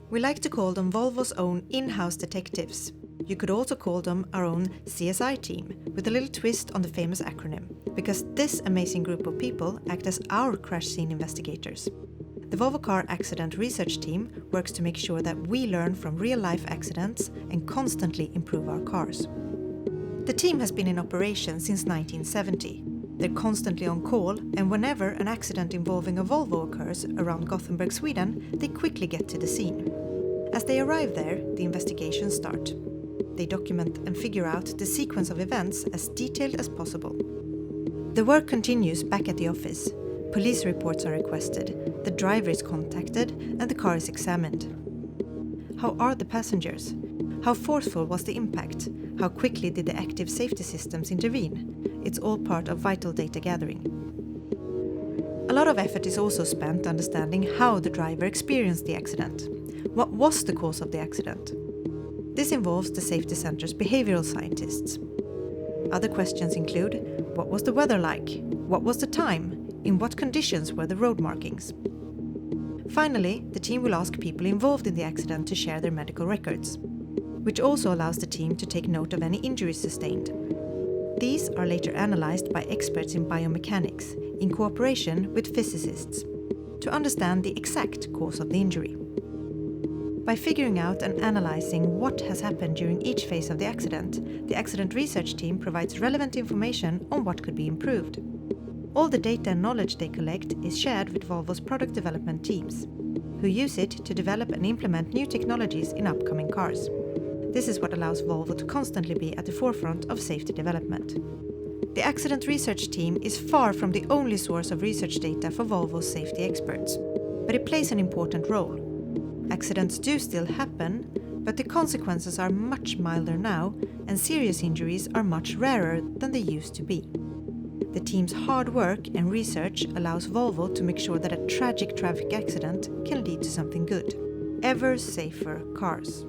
We like to call them Volvo's own in-house detectives. You could also call them our own CSI team, with a little twist on the famous acronym, because this amazing group of people act as our crash scene investigators. The Volvo Car Accident Research Team works to make sure that we learn from real-life accidents and constantly improve our cars. The team has been in operation since 1970. They're constantly on call, and whenever an accident involving a Volvo occurs around Gothenburg, Sweden, they quickly get to the scene. As they arrive there, the investigations start. They document and figure out the sequence of events as detailed as possible. The work continues back at the office. Police reports are requested, the driver is contacted, and the car is examined. How are the passengers? How forceful was the impact? How quickly did the active safety systems intervene? It's all part of vital data gathering. A lot of effort is also spent understanding how the driver experienced the accident. What was the cause of the accident? This involves the safety center's behavioral scientists. Other questions include: what was the weather like? What was the time? In what conditions were the road markings? Finally, the team will ask people involved in the accident to share their medical records, which also allows the team to take note of any injuries sustained. These are later analysed by experts in biomechanics in cooperation with physicists to understand the exact cause of the injury. By figuring out and analysing what has happened during each phase of the accident research team provides relevant information on what could be improved. All the data and knowledge they collect is shared with Volvo's product development teams, who use it to develop and implement new technologies in upcoming cars. This is what allows Volvo to constantly be at the forefront of safety development. The accident research team is far from the only source of research data for Volvo's safety experts, but it plays an important role. Accidents do still happen, but the consequences are much milder now, and serious injuries are much rarer than they used to be. The team's hard work and research allows Volvo to make sure that a tragic traffic accident can lead to something good: ever safer cars.